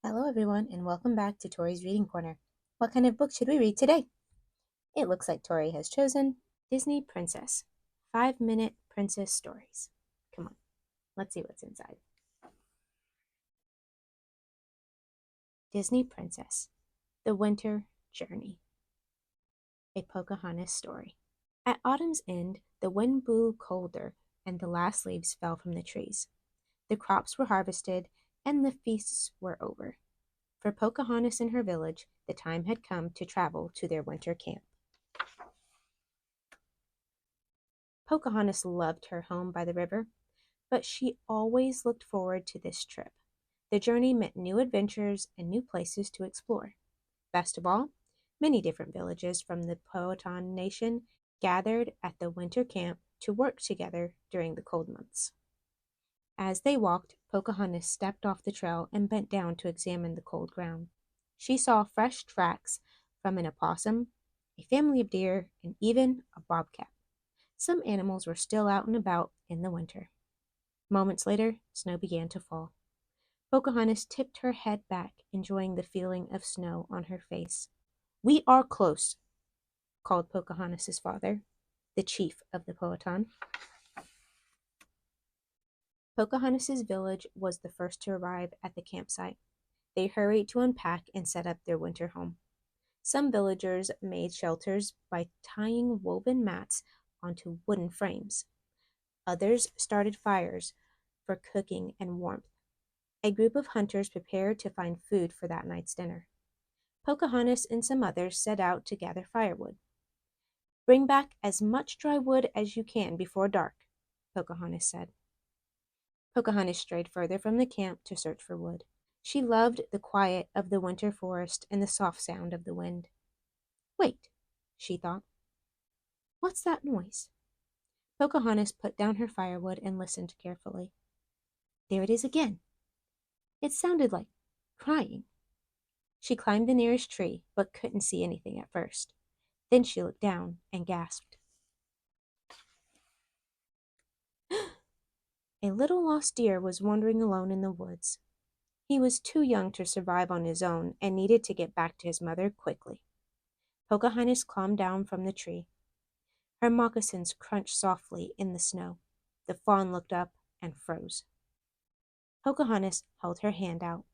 Hello, everyone, and welcome back to Tori's Reading Corner. What kind of book should we read today? It looks like Tori has chosen Disney Princess 5-Minute Princess Stories. Come on, let's see what's inside. Disney Princess The Winter Journey, a Pocahontas story. At autumn's end, the wind blew colder, and the last leaves fell from the trees. The crops were harvested, and the feasts were over. For Pocahontas and her village, the time had come to travel to their winter camp. Pocahontas loved her home by the river, but she always looked forward to this trip. The journey meant new adventures and new places to explore. Best of all, many different villages from the Powhatan Nation gathered at the winter camp to work together during the cold months. As they walked, Pocahontas stepped off the trail and bent down to examine the cold ground. She saw fresh tracks from an opossum, a family of deer, and even a bobcat. Some animals were still out and about in the winter. Moments later, snow began to fall. Pocahontas tipped her head back, enjoying the feeling of snow on her face. "We are close," called Pocahontas's father, the chief of the Powhatan. Pocahontas's village was the first to arrive at the campsite. They hurried to unpack and set up their winter home. Some villagers made shelters by tying woven mats onto wooden frames. Others started fires for cooking and warmth. A group of hunters prepared to find food for that night's dinner. Pocahontas and some others set out to gather firewood. "Bring back as much dry wood as you can before dark," Pocahontas said. Pocahontas strayed further from the camp to search for wood. She loved the quiet of the winter forest and the soft sound of the wind. "Wait," she thought. "What's that noise?" Pocahontas put down her firewood and listened carefully. There it is again. It sounded like crying. She climbed the nearest tree, but couldn't see anything at first. Then she looked down and gasped. A little lost deer was wandering alone in the woods. He was too young to survive on his own and needed to get back to his mother quickly. Pocahontas climbed down from the tree. Her moccasins crunched softly in the snow. The fawn looked up and froze. Pocahontas held her hand out.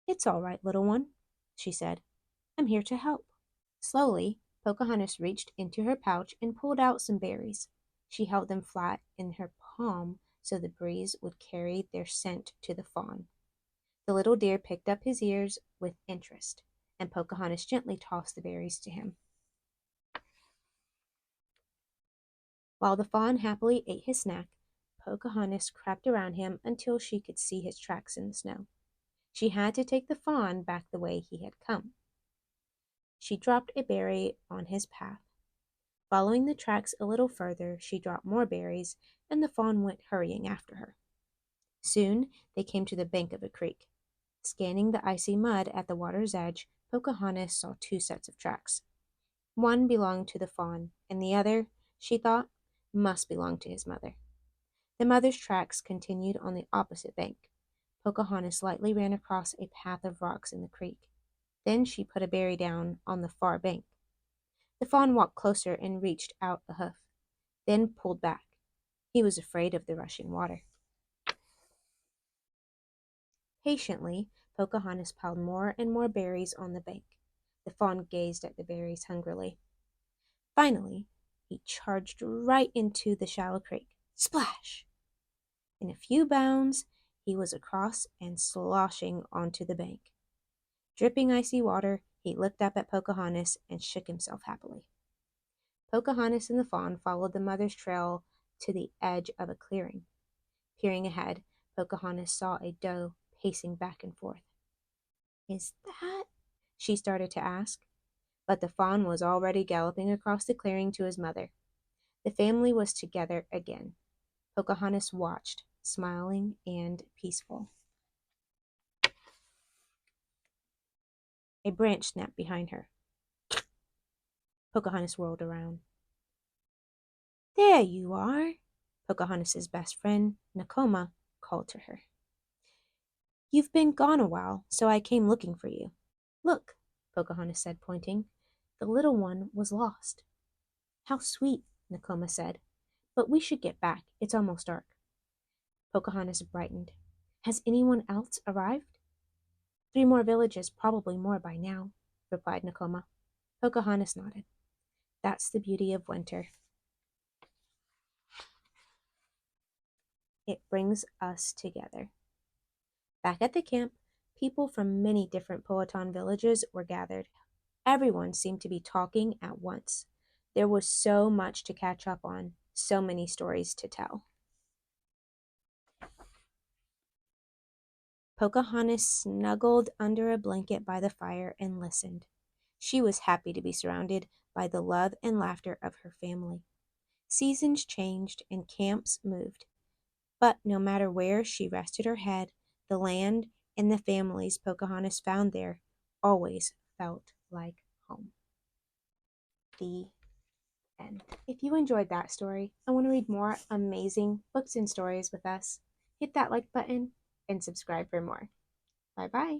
"It's all right, little one," she said. "I'm here to help." Slowly, Pocahontas reached into her pouch and pulled out some berries. She held them flat in her palm so the breeze would carry their scent to the fawn. The little deer picked up his ears with interest, and Pocahontas gently tossed the berries to him. While the fawn happily ate his snack, Pocahontas crept around him until she could see his tracks in the snow. She had to take the fawn back the way he had come. She dropped a berry on his path. Following the tracks a little further, she dropped more berries, and the fawn went hurrying after her. Soon they came to the bank of a creek. Scanning the icy mud at the water's edge, Pocahontas saw two sets of tracks. One belonged to the fawn, and the other, she thought, must belong to his mother. The mother's tracks continued on the opposite bank. Pocahontas lightly ran across a path of rocks in the creek. Then she put a berry down on the far bank. The fawn walked closer and reached out a hoof, then pulled back. He was afraid of the rushing water. Patiently, Pocahontas piled more and more berries on the bank. The fawn gazed at the berries hungrily. Finally, he charged right into the shallow creek. Splash! In a few bounds, he was across and sloshing onto the bank. Dripping icy water, he looked up at Pocahontas and shook himself happily. Pocahontas and the fawn followed the mother's trail to the edge of a clearing. Peering ahead, Pocahontas saw a doe pacing back and forth. "Is that?" she started to ask, but the fawn was already galloping across the clearing to his mother. The family was together again. Pocahontas watched, smiling and peaceful. A branch snapped behind her. Pocahontas whirled around. "There you are," Pocahontas's best friend, Nakoma, called to her. You've been gone a while, so I came looking for you. Look, Pocahontas said, pointing. The little one was lost. How sweet, Nakoma said. But we should get back. It's almost dark. Pocahontas brightened. Has anyone else arrived? 3 more villages, probably more by now, replied Nakoma. Pocahontas nodded. That's the beauty of winter. It brings us together. Back at the camp, people from many different Powhatan villages were gathered. Everyone seemed to be talking at once. There was so much to catch up on, so many stories to tell. Pocahontas snuggled under a blanket by the fire and listened. She was happy to be surrounded by the love and laughter of her family. Seasons changed and camps moved, but no matter where she rested her head, the land and the families Pocahontas found there always felt like home. The end. If you enjoyed that story and want to read more amazing books and stories with us, hit that like button and subscribe for more. Bye bye.